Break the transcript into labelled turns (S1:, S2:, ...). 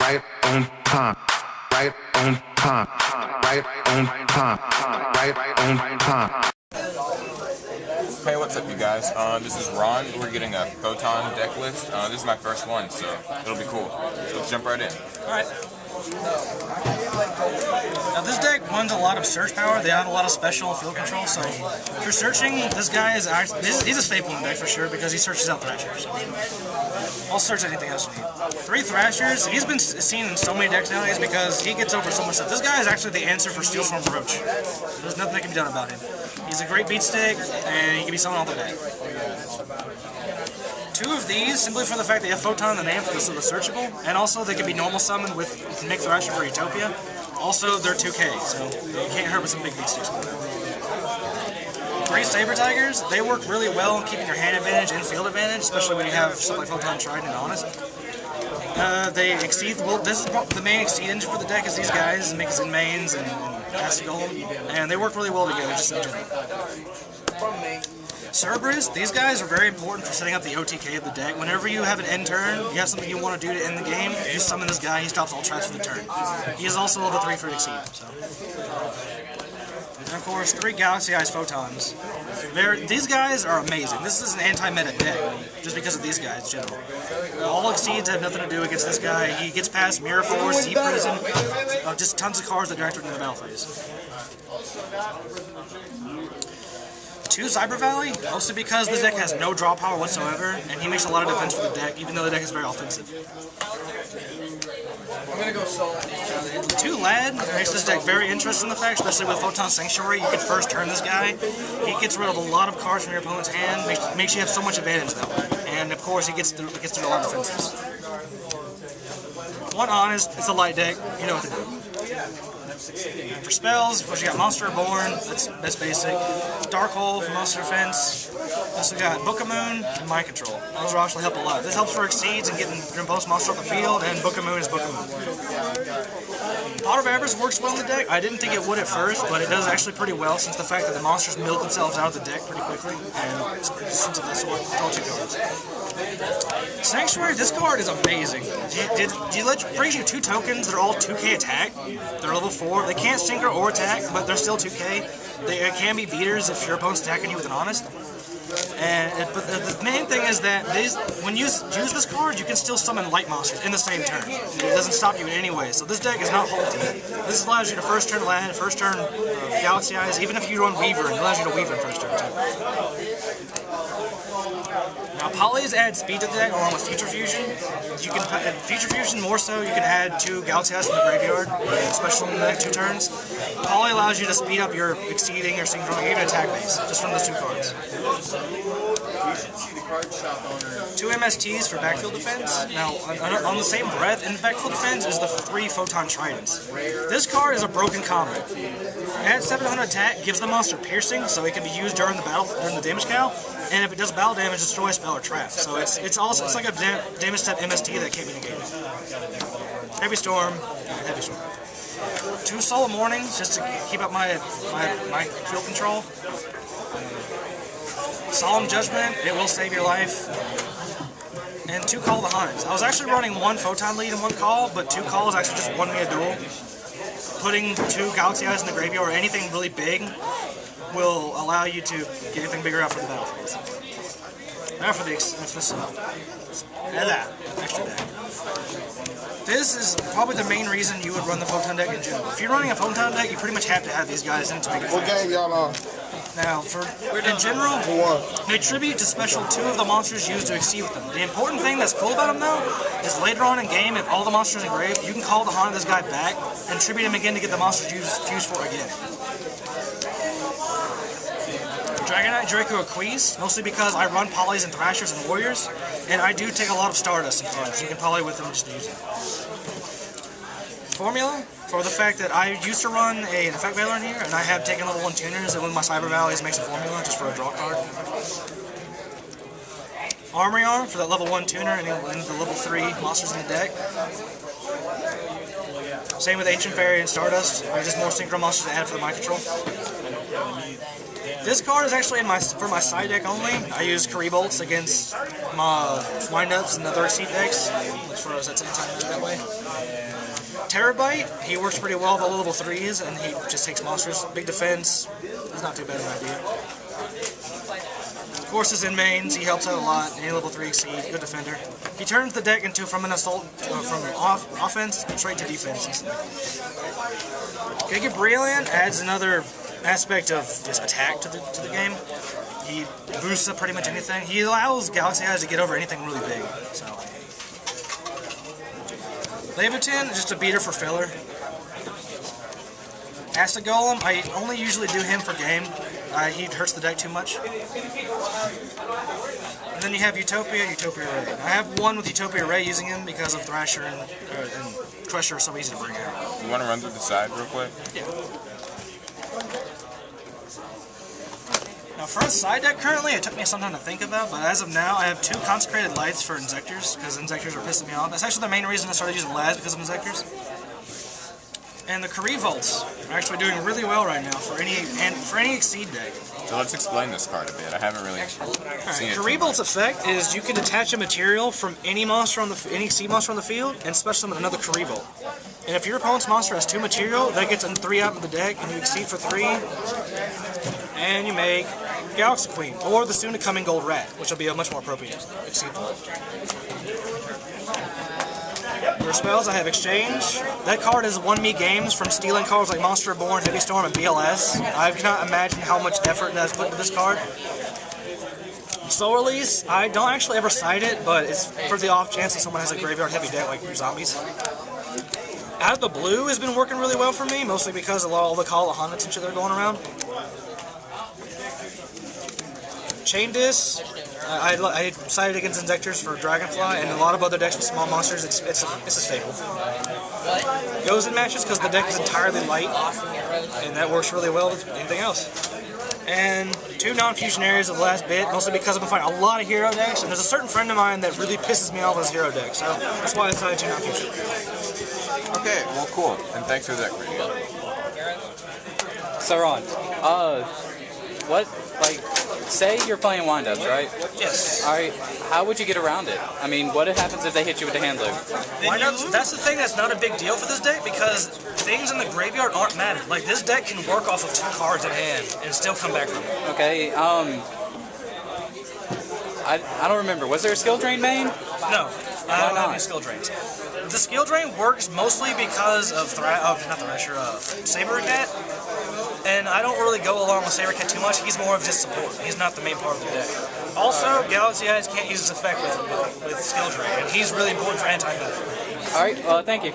S1: right on time, right on time, right on time, right on time.
S2: Hey, what's up, you guys? This is Ron. We're getting a Photon deck list. This is my first one, so it'll be cool. So let's jump right in.
S3: Alright. Now this deck runs a lot of search power. They have a lot of special field control, so if you're searching, this guy is actually, he's a staple in the deck for sure because he searches out Thrashers. I'll search anything else you need. 3 Thrashers, he's been seen in so many decks nowadays because he gets over so much stuff. This guy is actually the answer for Steel Storm Roach. There's nothing that can be done about him. He's a great beat stick, and he can be summoned all the day. 2 of these, simply for the fact they have Photon in the name, so they're searchable, and also they can be normal summoned with Nick Thrasher for Utopia. Also, they're 2K, so you can't hurt with some big beat sticks. 3 Saber Tigers, they work really well in keeping your hand advantage and field advantage, especially when you have stuff like Photon Trident and Honest. They exceed, well, this is the main exceed engine for the deck is these guys, Mix and Mains and Cassie Gold, and they work really well together, just in general. Cerberus, these guys are very important for setting up the OTK of the deck. Whenever you have an end turn, you have something you want to do to end the game, you summon this guy, he stops all traps for the turn. He is also level 3 for Exceed, so. And of course, 3 Galaxy Eyes Photons. These guys are amazing. This is an anti-meta deck, just because of these guys in general. All Exceeds have nothing to do against this guy. He gets past Mirror Force, Deep Prison, just tons of cards that direct him to the battle phase. 2 Cyber Valley, mostly because this deck has no draw power whatsoever, and he makes a lot of defense for the deck, even though the deck is very offensive. 2 Lad makes this deck very interesting in the fact, especially with Photon Sanctuary. You can first turn this guy. He gets rid of a lot of cards from your opponent's hand, makes you have so much advantage that way. And of course, he gets through a lot of defenses. 1 Honest, it's a light deck, you know what to do. For spells, of course you got Monster Reborn, that's basic. Dark Hole for Monster Defense. Also got Book of Moon and Mind Control. Those will actually help a lot. This helps for Exceeds and getting your opponent's monster off the field, and Book of Moon is Book of Moon. Pot of Avarice works well in the deck. I didn't think it would at first, but it does actually pretty well since the fact that the monsters milk themselves out of the deck pretty quickly, and since that's what draw 2 cards. Sanctuary, this card is amazing. Brings you 2 tokens that are all 2K attack. They're level 4. They can't synchro or attack, but they're still 2K. They can be beaters if your opponent's attacking you with an Honest. But the main thing is that when you use this card, you can still summon light monsters in the same turn. It doesn't stop you in any way. So this deck is not halting. This allows you to first turn land, first turn Galaxy Eyes, even if you run Weaver, it allows you to Weaver in first turn too. Now Polys add speed to the deck along with Future Fusion. You can Future Fusion more so. You can add 2 Galaxy Eyes from the graveyard, especially in the next 2 turns. Poly allows you to speed up your Exceeding or Synchro, even attack base, just from those 2 cards. 2 MSTs for backfield defense. Now, on the same breath, in backfield defense is the 3 Photon Tridents. This card is a broken combo. At 700 attack, gives the monster piercing, so it can be used during the damage cal. And if it does battle damage, destroy a spell or trap. So it's like a damage step MST that can't be negated. Heavy Storm. 2 Solemn Warnings just to keep up my field control. Solemn Judgment, it will save your life. And 2 Call the Hunts. I was actually running 1 Photon lead and 1 Call, but 2 Calls actually just won me a duel. Putting 2 Galaxy Eyes in the graveyard or anything really big will allow you to get anything bigger out for the battle phase. Now for extra deck. This is probably the main reason you would run the Photon deck in general. If you're running a Photon deck, you pretty much have to have these guys in to make it fast.
S4: What game y'all on?
S3: Now, in general, they tribute to special 2 of the monsters used to exceed with them. The important thing that's cool about them, though, is later on in game, if all the monsters are engraved, you can call the Haunt of this guy back and tribute him again to get the monsters used for again. Dragonite Draco Aqueous, mostly because I run Polys and Thrashers and Warriors, and I do take a lot of Stardust in cards. You can poly with them just to use it. Formula, for the fact that I used to run an Effect Veiler in here, and I have taken level 1 tuners, and with my Cyber Valleys makes a formula just for a draw card. Armory Arm for that level 1 tuner and the level 3 monsters in the deck. Same with Ancient Fairy and Stardust, just more synchro monsters to add for the mind control. This card is actually for my side deck only. I use Curry Bolts against my Windups and other Exceed decks, which for us that's anti-that way. Terabyte, he works pretty well with all the level 3s, and he just takes monsters. Big defense, he's not too bad of an idea. Of course, his in mains, he helps out a lot. Any level 3 exceed, good defender. He turns the deck into from an assault, from offense straight to defense. Giga Brilliant adds another aspect of just attack to the game. He boosts up pretty much anything. He allows Galaxy Eyes to get over anything really big. So, Leviathan, just a beater for filler. Acid Golem, I only usually do him for game. He hurts the deck too much. And then you have Utopia Ray. I have one with Utopia Ray using him because of Thrasher and Crusher are so easy to bring out.
S2: You want to run through the side real quick?
S3: Yeah. Now for a side deck currently, it took me some time to think about, but as of now, I have 2 Consecrated Lights for Injectors, because Injectors are pissing me off. That's actually the main reason I started using Laz, because of Injectors. And the Kari Volts are actually doing really well right now for any Exceed deck.
S2: So let's explain this card a bit. I haven't really seen it.
S3: Kari Volt's effect is you can detach a material from any monster on any Exceed monster on the field and special summon another Kari Volt. And if your opponent's monster has 2 material, that gets 3 out of the deck, and you Exceed for 3, and you make Galaxy Queen, or the soon-to-coming Gold Rat, which will be a much more appropriate Exceed for. For spells, I have Exchange. That card has won me games from stealing cards like Monster Reborn, Heavy Storm, and BLS. I cannot imagine how much effort that is put into this card. Soul Release, I don't actually ever cite it, but it's for the off chance that someone has a graveyard heavy deck like zombies. Out of the Blue has been working really well for me, mostly because of all the Call of Hunnits and shit that are going around. Chain Disc, I decided against Injectors for Dragonfly, and a lot of other decks with small monsters, it's a staple. Goes in matches because the deck is entirely light, and that works really well with anything else. And 2 non-fusionaries of the last bit, mostly because I've been fighting a lot of hero decks, and there's a certain friend of mine that really pisses me off with his hero deck, so that's why I decided 2 non-fusionaries.
S2: Okay, well cool, and thanks for that review.
S4: So Ron, say you're playing windups, right?
S3: Yes.
S4: Alright, how would you get around it? I mean, what happens if they hit you with a hand loop?
S3: Windups, that's the thing that's not a big deal for this deck, because things in the graveyard aren't matted. Like, this deck can work off of 2 cards in hand and still come back from it.
S4: Okay, I don't remember. Was there a skill drain main?
S3: No, I don't have any skill drains. The skill drain works mostly because of Saber Cat, and I don't really go along with Saber Cat too much. He's more of just support. He's not the main part of the deck. Also, Galaxy Eyes can't use his effect with skill drain, and he's really important for anti-meta.
S4: Alright, thank you.